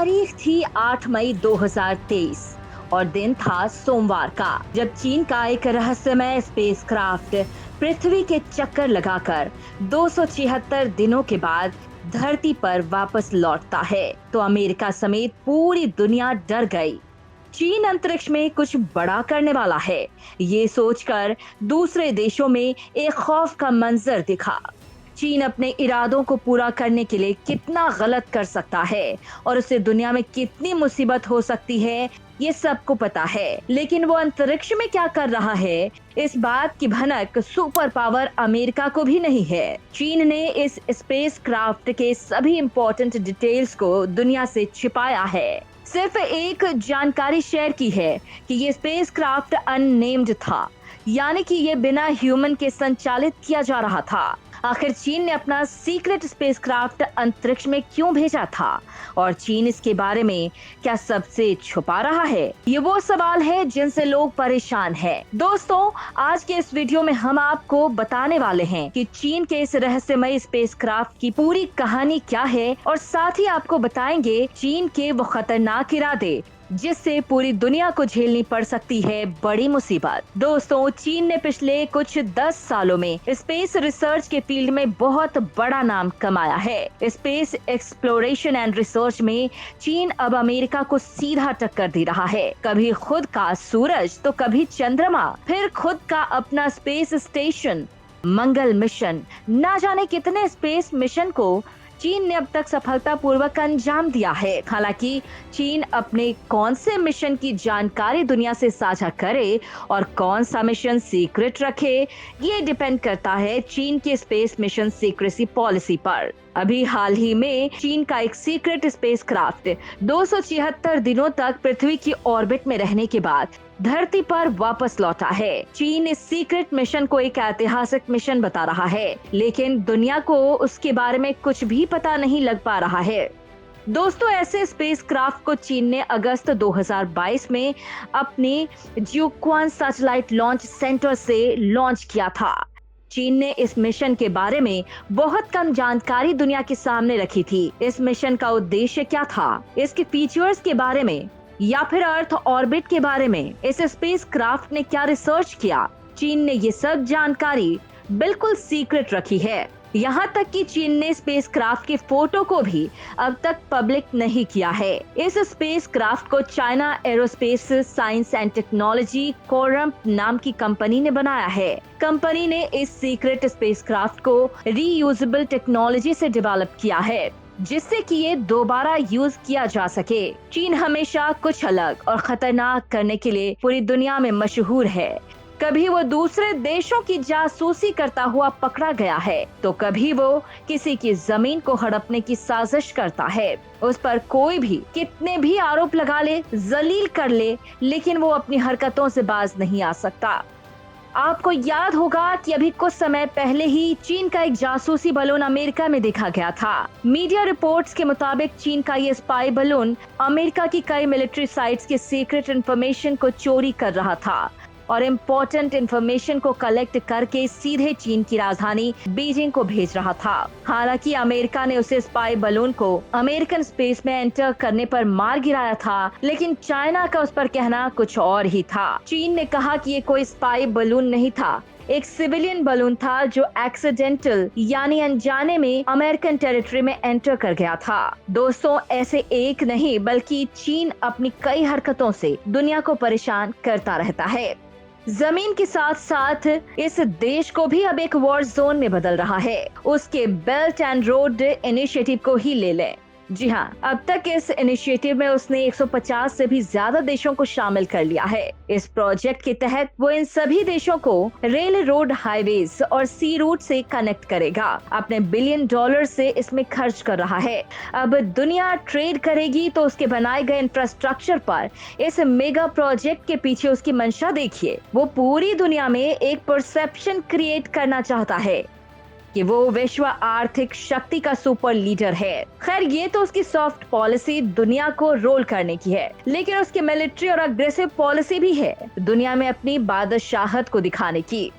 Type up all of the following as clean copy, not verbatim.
तारीख थी 8 मई 2023 और दिन था सोमवार का, जब चीन का एक रहस्यमय स्पेसक्राफ्ट पृथ्वी के चक्कर लगाकर 276 दिनों के बाद धरती पर वापस लौटता है तो अमेरिका समेत पूरी दुनिया डर गई। चीन अंतरिक्ष में कुछ बड़ा करने वाला है, ये सोचकर दूसरे देशों में एक खौफ का मंजर दिखा। चीन अपने इरादों को पूरा करने के लिए कितना गलत कर सकता है और उसे दुनिया में कितनी मुसीबत हो सकती है, ये सबको पता है। लेकिन वो अंतरिक्ष में क्या कर रहा है, इस बात की भनक सुपर पावर अमेरिका को भी नहीं है। चीन ने इस स्पेस क्राफ्ट के सभी इम्पोर्टेंट डिटेल्स को दुनिया से छिपाया है। सिर्फ एक जानकारी शेयर की है कि ये स्पेस क्राफ्ट अननेम्ड था, यानी कि ये बिना ह्यूमन के संचालित किया जा रहा था। आखिर चीन ने अपना सीक्रेट स्पेसक्राफ्ट अंतरिक्ष में क्यों भेजा था और चीन इसके बारे में क्या सबसे छुपा रहा है, ये वो सवाल है जिनसे लोग परेशान हैं। दोस्तों, आज के इस वीडियो में हम आपको बताने वाले हैं कि चीन के इस रहस्यमय स्पेसक्राफ्ट की पूरी कहानी क्या है और साथ ही आपको बताएंगे चीन के वो खतरनाक इरादे जिससे पूरी दुनिया को झेलनी पड़ सकती है बड़ी मुसीबत। दोस्तों, चीन ने पिछले कुछ 10 सालों में स्पेस रिसर्च के फील्ड में बहुत बड़ा नाम कमाया है। स्पेस एक्सप्लोरेशन एंड रिसर्च में चीन अब अमेरिका को सीधा टक्कर दे रहा है। कभी खुद का सूरज तो कभी चंद्रमा, फिर खुद का अपना स्पेस स्टेशन, मंगल मिशन, ना जाने कितने स्पेस मिशन को चीन ने अब तक सफलतापूर्वक अंजाम दिया है। हालांकि चीन अपने कौन से मिशन की जानकारी दुनिया से साझा करे और कौन सा मिशन सीक्रेट रखे, ये डिपेंड करता है चीन के स्पेस मिशन सीक्रेसी पॉलिसी पर। अभी हाल ही में चीन का एक सीक्रेट स्पेसक्राफ्ट 276 दिनों तक पृथ्वी की ऑर्बिट में रहने के बाद धरती पर वापस लौटा है। चीन इस सीक्रेट मिशन को एक ऐतिहासिक मिशन बता रहा है, लेकिन दुनिया को उसके बारे में कुछ भी पता नहीं लग पा रहा है। दोस्तों, ऐसे स्पेसक्राफ्ट को चीन ने अगस्त 2022 में अपने जियोक्वान सैटेलाइट लॉन्च सेंटर से लॉन्च किया था। चीन ने इस मिशन के बारे में बहुत कम जानकारी दुनिया के सामने रखी थी। इस मिशन का उद्देश्य क्या था, इसके फीचर्स के बारे में या फिर अर्थ ऑर्बिट के बारे में इस स्पेसक्राफ्ट ने क्या रिसर्च किया, चीन ने ये सब जानकारी बिल्कुल सीक्रेट रखी है। यहाँ तक कि चीन ने स्पेसक्राफ्ट के फोटो को भी अब तक पब्लिक नहीं किया है। इस स्पेसक्राफ्ट को China Aerospace Science and Technology Corp नाम की कंपनी ने बनाया है। कंपनी ने इस सीक्रेट स्पेसक्राफ्ट को रीयूजेबल टेक्नोलॉजी से डेवलप किया है, जिससे कि ये दोबारा यूज किया जा सके। चीन हमेशा कुछ अलग और खतरनाक करने के लिए पूरी दुनिया में मशहूर है। कभी वो दूसरे देशों की जासूसी करता हुआ पकड़ा गया है, तो कभी वो किसी की जमीन को हड़पने की साजिश करता है। उस पर कोई भी कितने भी आरोप लगा ले, जलील कर ले, लेकिन वो अपनी हरकतों से बाज नहीं आ सकता। आपको याद होगा कि अभी कुछ समय पहले ही चीन का एक जासूसी बलून अमेरिका में देखा गया था। मीडिया रिपोर्ट्स के मुताबिक चीन का ये स्पाई बलून अमेरिका की कई मिलिट्री साइट्स के सीक्रेट इंफॉर्मेशन को चोरी कर रहा था और इम्पोर्टेंट इंफॉर्मेशन को कलेक्ट करके सीधे चीन की राजधानी बीजिंग को भेज रहा था। हालांकि अमेरिका ने उसे स्पाई बलून को अमेरिकन स्पेस में एंटर करने पर मार गिराया था, लेकिन चाइना का उस पर कहना कुछ और ही था। चीन ने कहा कि ये कोई स्पाई बलून नहीं था, एक सिविलियन बलून था जो एक्सीडेंटल यानी अनजाने में अमेरिकन टेरिटरी में एंटर कर गया था। दोस्तों, ऐसे एक नहीं बल्कि चीन अपनी कई हरकतों से दुनिया को परेशान करता रहता है। जमीन के साथ साथ इस देश को भी अब एक वॉर जोन में बदल रहा है। उसके बेल्ट एंड रोड इनिशिएटिव को ही ले लें। जी हाँ, अब तक इस इनिशिएटिव में उसने 150 से भी ज्यादा देशों को शामिल कर लिया है। इस प्रोजेक्ट के तहत वो इन सभी देशों को रेल, रोड, हाईवेज और सी रूट से कनेक्ट करेगा। अपने $बिलियन से इसमें खर्च कर रहा है। अब दुनिया ट्रेड करेगी तो उसके बनाए गए इंफ्रास्ट्रक्चर पर इस मेगा प्रोजेक्ट के पीछे उसकी मंशा देखिए। वो पूरी दुनिया में एक परसेप्शन क्रिएट करना चाहता है कि वो विश्व आर्थिक शक्ति का सुपर लीडर है। खैर, ये तो उसकी सॉफ्ट पॉलिसी दुनिया को रोल करने की है, लेकिन उसकी मिलिट्री और अग्रेसिव पॉलिसी भी है दुनिया में अपनी बादशाहत को दिखाने की।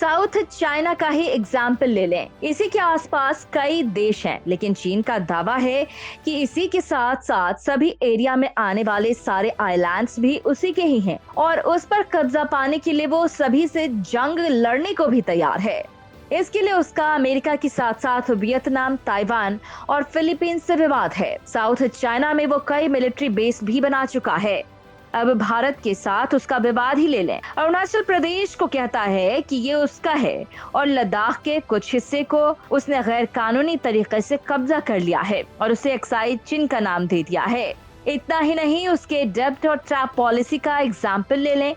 साउथ चाइना का ही एग्जाम्पल ले लें। इसी के आसपास कई देश हैं, लेकिन चीन का दावा है कि इसी के साथ साथ सभी एरिया में आने वाले सारे आइलैंड्स भी उसी के ही हैं और उस पर कब्जा पाने के लिए वो सभी से जंग लड़ने को भी तैयार है। इसके लिए उसका अमेरिका के साथ साथ वियतनाम, ताइवान और फिलीपींस से विवाद है। साउथ चाइना में वो कई मिलिट्री बेस भी बना चुका है। अब भारत के साथ उसका विवाद ही ले लें। अरुणाचल प्रदेश को कहता है कि ये उसका है और लद्दाख के कुछ हिस्से को उसने गैर कानूनी तरीके से कब्जा कर लिया है और उसे एक्साइज चिन का नाम दे दिया है। इतना ही नहीं, उसके डेब्ट और ट्रैप पॉलिसी का एग्जाम्पल ले लें।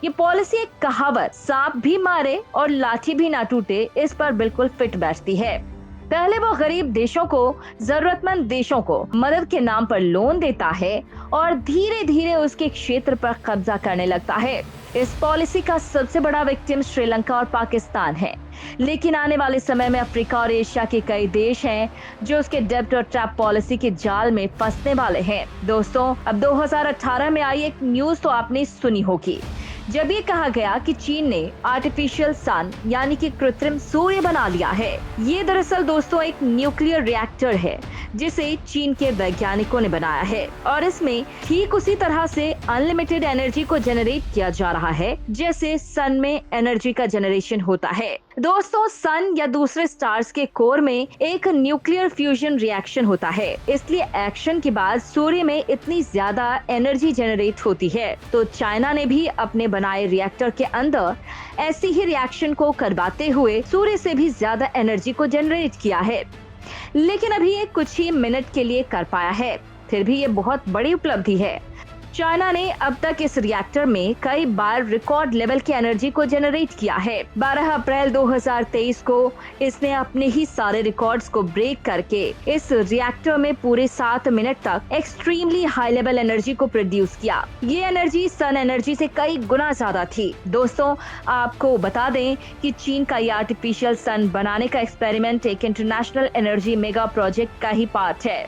ये पॉलिसी एक कहावत, सांप भी मारे और लाठी भी ना टूटे, इस पर बिल्कुल फिट बैठती है। पहले वो गरीब देशों को, जरूरतमंद देशों को मदद के नाम पर लोन देता है और धीरे धीरे उसके क्षेत्र पर कब्जा करने लगता है। इस पॉलिसी का सबसे बड़ा विक्टिम श्रीलंका और पाकिस्तान है, लेकिन आने वाले समय में अफ्रीका और एशिया के कई देश हैं जो उसके डेब्ट और ट्रैप पॉलिसी के जाल में फंसने वाले हैं। दोस्तों, अब 2018 में आई एक न्यूज तो आपने सुनी होगी, जब ये कहा गया कि चीन ने आर्टिफिशियल सन यानी कि कृत्रिम सूर्य बना लिया है। ये दरअसल दोस्तों एक न्यूक्लियर रिएक्टर है जिसे चीन के वैज्ञानिकों ने बनाया है और इसमें ठीक उसी तरह से अनलिमिटेड एनर्जी को जनरेट किया जा रहा है जैसे सन में एनर्जी का जनरेशन होता है। दोस्तों, सन या दूसरे स्टार्स के कोर में एक न्यूक्लियर फ्यूजन रिएक्शन होता है, इसलिए एक्शन के बाद सूर्य में इतनी ज्यादा एनर्जी जनरेट होती है। तो चाइना ने भी अपने बनाए रिएक्टर के अंदर ऐसी ही रिएक्शन को करवाते हुए सूर्य से भी ज्यादा एनर्जी को जनरेट किया है, लेकिन अभी ये कुछ ही मिनट के लिए कर पाया है। फिर भी ये बहुत बड़ी उपलब्धि है। चाइना ने अब तक इस रिएक्टर में कई बार रिकॉर्ड लेवल की एनर्जी को जनरेट किया है। 12 अप्रैल 2023 को इसने अपने ही सारे रिकॉर्ड्स को ब्रेक करके इस रिएक्टर में पूरे 7 मिनट तक एक्सट्रीमली हाई लेवल एनर्जी को प्रोड्यूस किया। ये एनर्जी सन एनर्जी से कई गुना ज्यादा थी। दोस्तों, आपको बता दें कि चीन का ये आर्टिफिशियल सन बनाने का एक्सपेरिमेंट एक इंटरनेशनल एनर्जी मेगा प्रोजेक्ट का ही पार्ट है।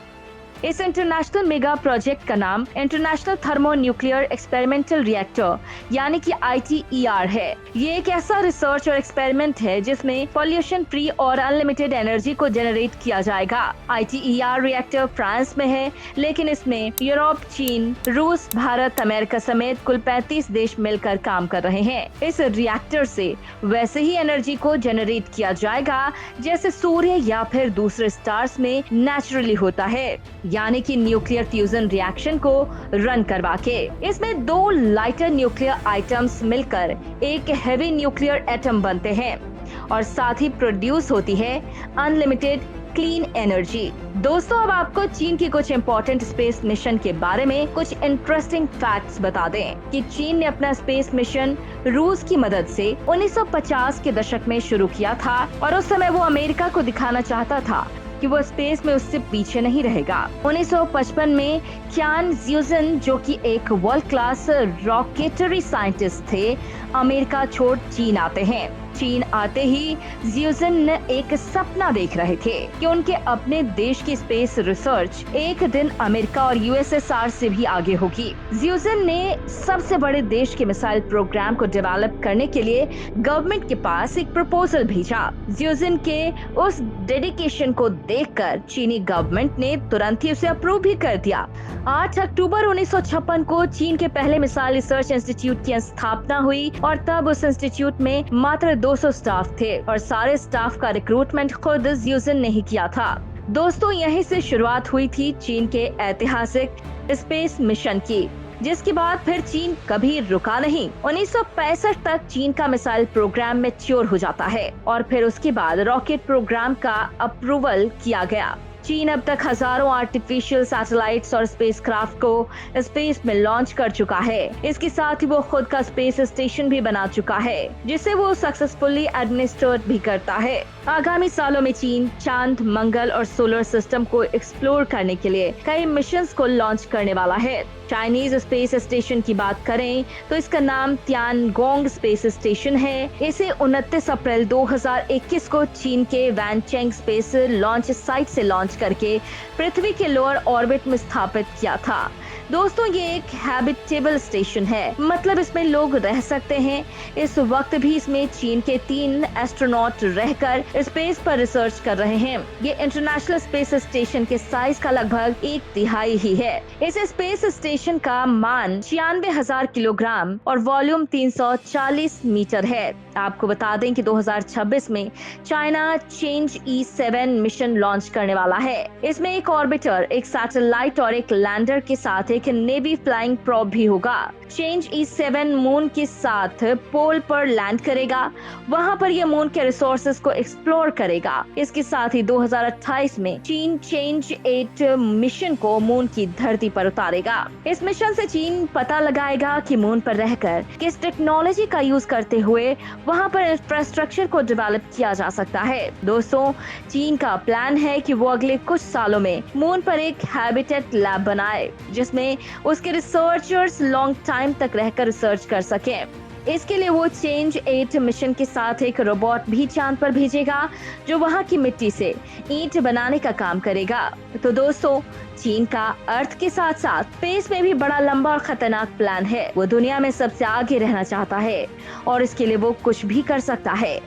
इस इंटरनेशनल मेगा प्रोजेक्ट का नाम international thermo nuclear experimental reactor यानी कि ITER है। ये एक ऐसा रिसर्च और एक्सपेरिमेंट है जिसमें पॉल्यूशन फ्री और अनलिमिटेड एनर्जी को जनरेट किया जाएगा। ITER रिएक्टर फ्रांस में है, लेकिन इसमें यूरोप, चीन, रूस, भारत, अमेरिका समेत कुल 35 देश मिलकर काम कर रहे हैं। इस रिएक्टर से वैसे ही एनर्जी को जनरेट किया जाएगा जैसे सूर्य या फिर दूसरे स्टार्स में नेचुरली होता है, यानी कि न्यूक्लियर फ्यूजन रिएक्शन को रन करवा के। इसमें 2 लाइटर न्यूक्लियर आइटम्स मिलकर एक हेवी न्यूक्लियर एटम बनते हैं और साथ ही प्रोड्यूस होती है अनलिमिटेड क्लीन एनर्जी। दोस्तों, अब आपको चीन की कुछ इंपॉर्टेंट स्पेस मिशन के बारे में कुछ इंटरेस्टिंग फैक्ट्स बता दें कि चीन ने अपना स्पेस मिशन रूस की मदद से 1950 के दशक में शुरू किया था और उस समय वो अमेरिका को दिखाना चाहता था कि वो स्पेस में उससे पीछे नहीं रहेगा। 1955 में क्यान ज़्यूजिन, जो कि एक वर्ल्ड क्लास रॉकेटरी साइंटिस्ट थे, अमेरिका छोड़ चीन आते हैं। चीन आते ही ज़्यूजिन एक सपना देख रहे थे कि उनके अपने देश की स्पेस रिसर्च एक दिन अमेरिका और USSR से भी आगे होगी। ज़्यूजिन ने सबसे बड़े देश के मिसाइल प्रोग्राम को डेवलप करने के लिए गवर्नमेंट के पास एक प्रपोजल भेजा। ज़्यूजिन के उस डेडिकेशन को देखकर चीनी गवर्नमेंट ने तुरंत ही उसे अप्रूव भी कर दिया। 8 अक्टूबर 1956 को चीन के पहले मिसाइल रिसर्च इंस्टीट्यूट की स्थापना हुई और तब उस इंस्टीट्यूट में मात्र 200 स्टाफ थे और सारे स्टाफ का रिक्रूटमेंट खुद ज़्यूजिन ने ही किया था। दोस्तों, यहीं से शुरुआत हुई थी चीन के ऐतिहासिक स्पेस मिशन की, जिसके बाद फिर चीन कभी रुका नहीं। 1965 तक चीन का मिसाइल प्रोग्राम मैच्योर हो जाता है और फिर उसके बाद रॉकेट प्रोग्राम का अप्रूवल किया गया। चीन अब तक हजारों आर्टिफिशियल सैटेलाइट्स और स्पेसक्राफ्ट को स्पेस में लॉन्च कर चुका है। इसके साथ ही वो खुद का स्पेस स्टेशन भी बना चुका है, जिसे वो सक्सेसफुली एडमिनिस्ट्रेट भी करता है। आगामी सालों में चीन चांद, मंगल और सोलर सिस्टम को एक्सप्लोर करने के लिए कई मिशंस को लॉन्च करने वाला है। चाइनीज स्पेस स्टेशन की बात करें तो इसका नाम तियानगोंग स्पेस स्टेशन है। इसे 29 अप्रैल 2021 को चीन के वैनचेंग स्पेस लॉन्च साइट से लॉन्च करके पृथ्वी के लोअर ऑर्बिट में स्थापित किया था। दोस्तों ये एक हैबिटेबल स्टेशन है, मतलब इसमें लोग रह सकते हैं। इस वक्त भी इसमें चीन के 3 एस्ट्रोनॉट रहकर स्पेस पर रिसर्च कर रहे हैं। ये इंटरनेशनल स्पेस स्टेशन के साइज का लगभग 1/3 ही है। इस स्पेस स्टेशन का मान 96,000 किलोग्राम और वॉल्यूम 340 मीटर है। आपको बता दें कि 2026 में China change E7 mission launch करने वाला है। इसमें एक ऑर्बिटर, एक सैटेलाइट और एक लैंडर के साथ एक नेवी फ्लाइंग प्रोब भी होगा। चेंज E7 मून के साथ पोल पर लैंड करेगा, वहां पर यह मून के रिसोर्सेज को एक्सप्लोर करेगा। इसके साथ ही 2028 में चीन चेंज 8 मिशन को मून की धरती पर उतारेगा। इस मिशन से चीन पता लगाएगा कि मून पर रहकर किस टेक्नोलॉजी का यूज करते हुए वहां पर इंफ्रास्ट्रक्चर को डेवलप किया जा सकता है। दोस्तों, चीन का प्लान है कि वो अगले कुछ सालों में मून पर एक हैबिटेट लैब बनाए, जिसमें उसके रिसर्चर्स लॉन्ग टाइम तक रहकर रिसर्च कर सकें। इसके लिए वो चेंज 8 मिशन के साथ एक रोबोट भी चांद पर भेजेगा, जो वहां की मिट्टी से ईंट बनाने का काम करेगा। तो दोस्तों, चीन का अर्थ के साथ साथ स्पेस में भी बड़ा लंबा और खतरनाक प्लान है। वो दुनिया में सबसे आगे रहना चाहता है और इसके लिए वो कुछ भी कर सकता है।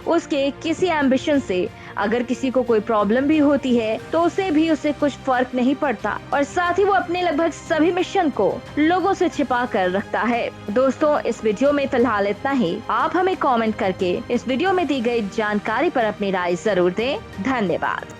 उसके किसी एम्बिशन से अगर किसी को कोई प्रॉब्लम भी होती है तो उसे कुछ फर्क नहीं पड़ता, और साथ ही वो अपने लगभग सभी मिशन को लोगों से छिपा कर रखता है। दोस्तों, इस वीडियो में फिलहाल इतना ही। आप हमें कमेंट करके इस वीडियो में दी गई जानकारी पर अपनी राय जरूर दें। धन्यवाद।